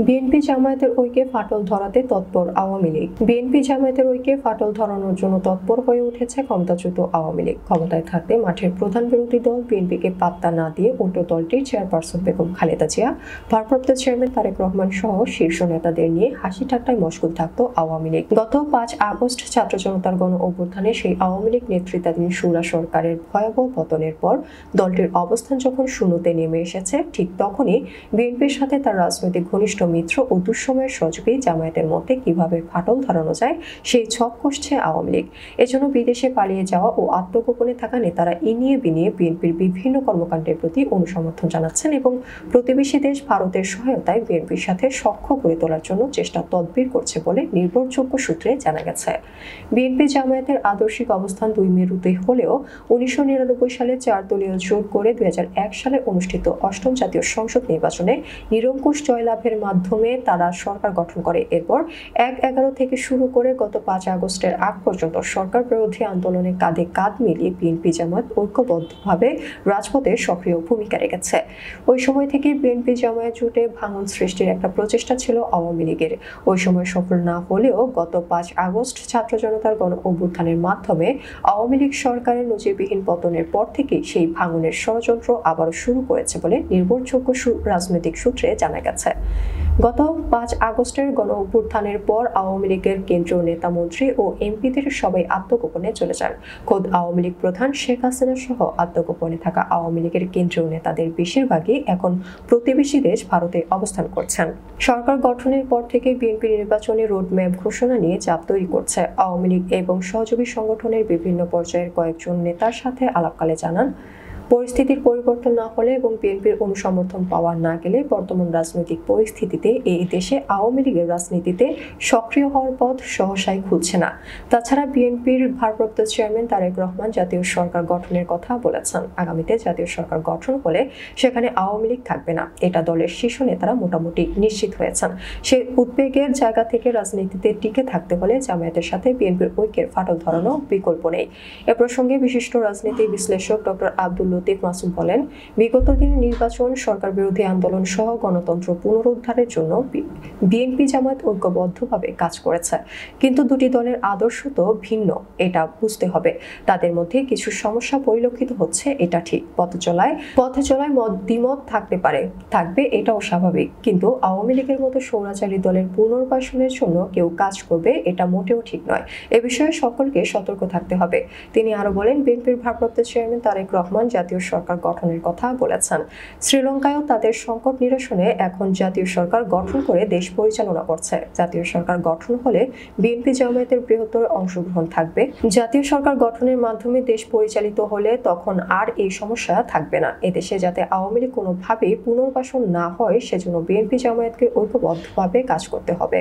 BNP জামায়াতের ঐক্যে ফাটল ধরাতে তৎপর আওয়ামী লীগ। বিএনপি জামায়াতের ঐক্যে ফাটল ধরানোর জন্য তৎপর হয়ে উঠেছে ক্ষমতাচ্যুত আওয়ামী লীগ। ক্ষমতায় থাকতে মাঠের প্রধান বিরোধী দল বিএনপিকে পাত্তা না দিয়ে উল্টো দলটির চেয়ারপারসন বেগম খালেদা জিয়া, ভারপ্রাপ্ত চেয়ারম্যান তারেক রহমান সহ শীর্ষ নেতাদের নিয়ে হাসি ঠাট্টায় মশগুল থাকত আওয়ামী লীগ। গত ৫ আগস্ট ছাত্র জনতার গণ অভ্যুত্থানে সেই আওয়ামী লীগ নেতৃত্বাধীন শুরা সরকারের ভয়াবহ পতনের পর দলটির অবস্থান যখন শূন্যতে নেমে এসেছে, ঠিক তখনই বিএনপির সাথে তার রাজনৈতিক ঘনিষ্ঠ মিত্র ও দুঃসময়ের সহযোগী জামায়াতের মধ্যে কিভাবে ফাটল ধরানো যায় সেই ছক কষছে আওয়ামী লীগ। এজন্য বিদেশে পালিয়ে যাওয়া ও আত্মগোপনে থাকা নেতারা ইনিয়ে বিনিয়ে বিএনপির বিভিন্ন কর্মকাণ্ডের প্রতি অনুসমর্থন জানাচ্ছেন এবং প্রতিবেশী দেশ ভারতের সহায়তায় বিএনপির সাথে সখ্য করে তোলার জন্য চেষ্টা তদবির করছে বলে নির্ভরযোগ্য সূত্রে জানা গেছে। বিএনপি জামায়াতের আদর্শিক অবস্থান দুই মেরুতে হলেও ১৯৯৯ সালে ৪ দলীয় জোট করে ২০০১ সালে অনুষ্ঠিত অষ্টম জাতীয় সংসদ নির্বাচনে নিরঙ্কুশ জয়লাভের মাধ্যমে তারা সরকার গঠন করে। এরপর ১/১১ থেকে শুরু করে গত ৫ আগস্টের আগ পর্যন্ত সরকার বিরোধী আন্দোলনে কাঁধে কাঁধ মিলিয়ে বিএনপি জামায়াত ঐক্যবদ্ধভাবে রাজপথে সক্রিয় ভূমিকা রেখেছে। ওই সময় থেকে বিএনপি জামায়াত জোটে ভাঙন সৃষ্টির একটা প্রচেষ্টা ছিল আওয়ামী লীগের। ওই সময় সফল না হলেও গত ৫ আগস্ট ছাত্র জনতার গণ অভ্যুত্থানের মাধ্যমে আওয়ামী লীগ সরকারের নজিরবিহীন পতনের পর থেকে সেই ভাঙনের ষড়যন্ত্র আবারও শুরু করেছে বলে নির্ভরযোগ্য রাজনৈতিক সূত্রে জানা গেছে। গত ৫ আগস্টের গণ অভ্যুত্থানের পর আওয়ামী লীগের কেন্দ্রীয় নেতা মন্ত্রী ও এমপিদের সবাই আত্মগোপনে চলে যান। খোদ আওয়ামী লীগ প্রধান শেখ হাসিনা সহ আত্মগোপনে থাকা আওয়ামী লীগের কেন্দ্রীয় নেতাদের বেশিরভাগই এখন প্রতিবেশী দেশ ভারতে অবস্থান করছেন। সরকার গঠনের পর থেকে বিএনপি নির্বাচনী রোডম্যাপ ঘোষণা নিয়ে চাপ তৈরি করছে। আওয়ামী লীগ এবং সহযোগী সংগঠনের বিভিন্ন পর্যায়ের কয়েকজন নেতার সাথে আলাপকালে জানান, পরিস্থিতির পরিবর্তন না হলে এবং বিএনপির অনুসমর্থন পাওয়া না গেলে বর্তমান রাজনৈতিক পরিস্থিতিতে এই দেশে আওয়ামী লীগের রাজনীতিতে সক্রিয় হওয়ার পথ সহসাই খুলছে না। তাছাড়া বিএনপির ভারপ্রাপ্ত চেয়ারম্যান তারেক রহমান জাতীয় সরকার গঠনের কথা বলেছেন। আগামীতে জাতীয় সরকার গঠন হলে সেখানে আওয়ামী লীগ থাকবে না, এটা দলের শীর্ষ নেতারা মোটামুটি নিশ্চিত হয়েছেন। সেই উদ্বেগের জায়গা থেকে রাজনীতিতে টিকে থাকতে হলে জামায়াতের সাথে বিএনপির ঐক্যের ফাটল ধরানো বিকল্প নেই। এ প্রসঙ্গে বিশিষ্ট রাজনীতি বিশ্লেষক ডক্টর আব্দুল লতিফ মাসুম বলেন, বিগত দিনে নির্বাচন, সরকার বিরোধী আন্দোলন সহ গণতন্ত্র পুনরুদ্ধারের জন্য বিএনপি জামায়াত ঐক্যবদ্ধভাবে কাজ করেছে, কিন্তু দুটি দলের আদর্শ তো ভিন্ন, এটা বুঝতে হবে। তাদের মধ্যে কিছু সমস্যা পরিলক্ষিত হচ্ছে, এটা ঠিক। পথে চলায় দ্বিমত থাকবে, এটাও স্বাভাবিক, কিন্তু আওয়ামী লীগের মতো স্বৈরাচারী দলের পুনর্বাসনের জন্য কেউ কাজ করবে, এটা মোটেও ঠিক নয়। এ বিষয়ে সকলকে সতর্ক থাকতে হবে। তিনি আরো বলেন, বিএনপির ভারপ্রাপ্ত চেয়ারম্যান তারেক রহমান জাতীয় সরকার গঠনের কথা বলেছেন। শ্রীলঙ্কায়ও তাদের সংকট নিরসনে এখন জাতীয় সরকার গঠন করে দেশ পরিচালনা করছে। জাতীয় সরকার গঠন হলে বিএনপি জামায়াতের বৃহত্তর অংশগ্রহণ থাকবে। জাতীয় সরকার গঠনের মাধ্যমে দেশ পরিচালিত হলে তখন আর এই সমস্যা থাকবে না। এদেশে যাতে আওয়ামী লীগ কোনোভাবেই পুনর্বাসন না হয়, সেজন্য বিএনপি জামায়াতকে ঐক্যবদ্ধভাবে কাজ করতে হবে।